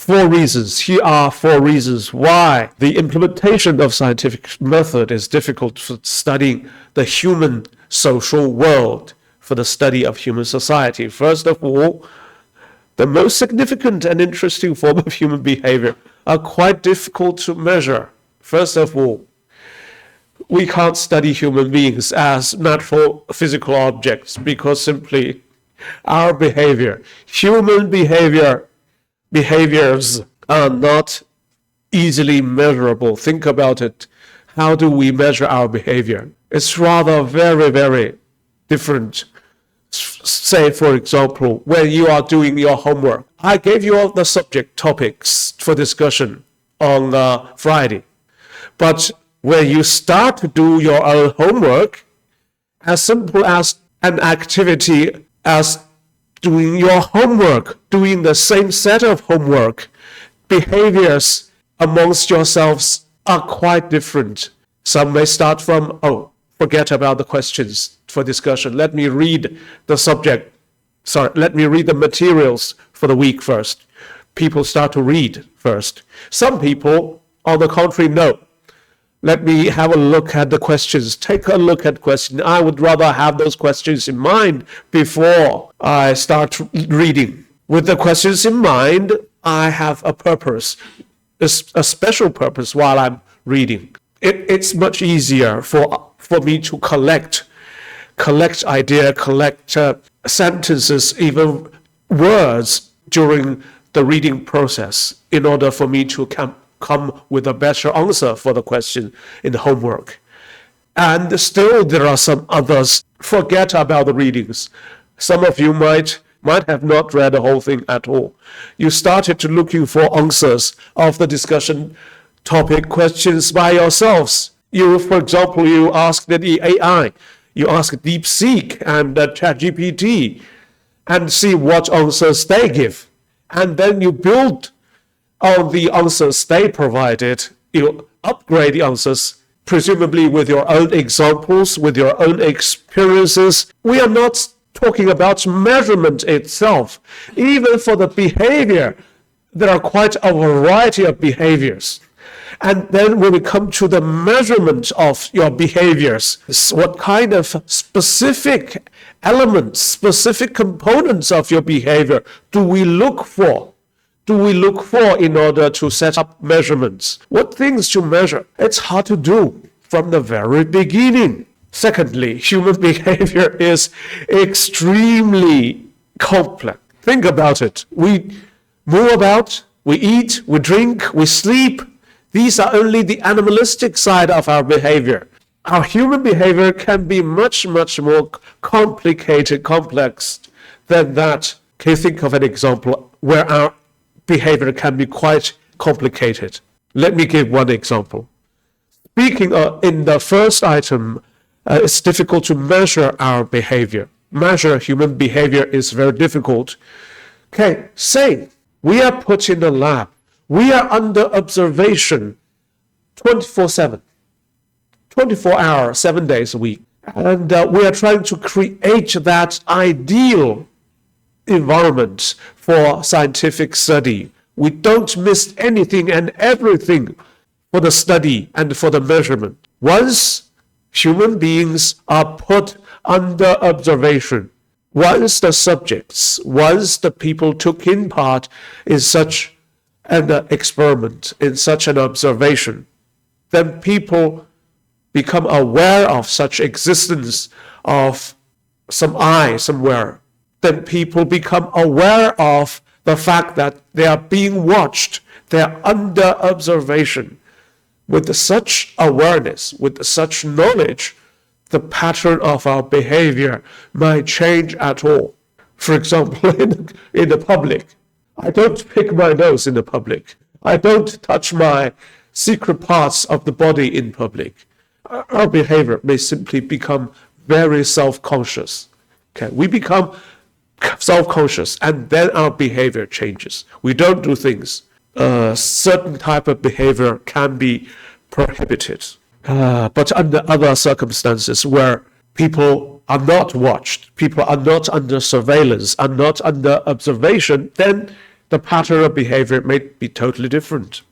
4 reasons. Here are 4 reasons why the implementation of scientific method is difficult for studying the human social world, for the study of human society. First of all, the most significant and interesting form of human behavior are quite difficult to measure. First of all, we can't study human beings as natural physical objects because simply our human behaviors are not easily measurable. Think about it. How do we measure our behavior? It's rather very, very different. Say, for example, when you are doing your homework. I gave you all the subject topics for discussion on Friday. But when you start to do your own homework, as simple as an activity as doing your homework, doing the same set of homework, behaviors amongst yourselves are quite different. Some may start from, forget about the questions for discussion. Let me read the materials for the week first. People start to read first. Some people, on the contrary, no. Let me have a look at the questions. Take a look at questions. I would rather have those questions in mind before I start reading. With the questions in mind, I have a purpose, a special purpose while I'm reading. It's much easier for me to collect ideas, collect sentences, even words during the reading process in order for me to come with a better answer for the question in the homework. And still there are some others. Forget about the readings. Some of you might have not read the whole thing at all. You started to looking for answers of the discussion topic questions by yourselves. For example, you ask the AI, you ask DeepSeek and ChatGPT and see what answers they give. And then you build on the answers they provided. You upgrade the answers, presumably with your own examples, with your own experiences. We are not talking about measurement itself. Even for the behavior, there are quite a variety of behaviors. And then when we come to the measurement of your behaviors, what kind of specific elements, specific components of your behavior do we look for? In order to set up measurements? What things to measure? It's hard to do from the very beginning. Secondly, human behavior is extremely complex. Think about it. We move about, we eat, we drink, we sleep. These are only the animalistic side of our behavior. Our human behavior can be much, much more complicated, complex than that. Can you think of an example where our behavior can be quite complicated? Let me give one example. Speaking in the first item, it's difficult to measure our behavior. Measure human behavior is very difficult. Okay, say we are put in the lab. We are under observation 24/7, 24 hours, 7 days a week. And we are trying to create that ideal environment for scientific study. We don't miss anything and everything for the study and for the measurement. Once human beings are put under observation, once the people took in part in such an experiment, in such an observation, then people become aware of such existence of some eye somewhere. Then people become aware of the fact that they are being watched, they are under observation. With such awareness, with such knowledge, the pattern of our behavior might change at all. For example, in the public, I don't pick my nose in the public. I don't touch my secret parts of the body in public. Our behavior may simply become very self-conscious. Okay, we become self-conscious and then our behavior changes. We don't do things. Certain type of behavior can be prohibited. But under other circumstances where people are not watched, people are not under surveillance, are not under observation, then the pattern of behavior may be totally different.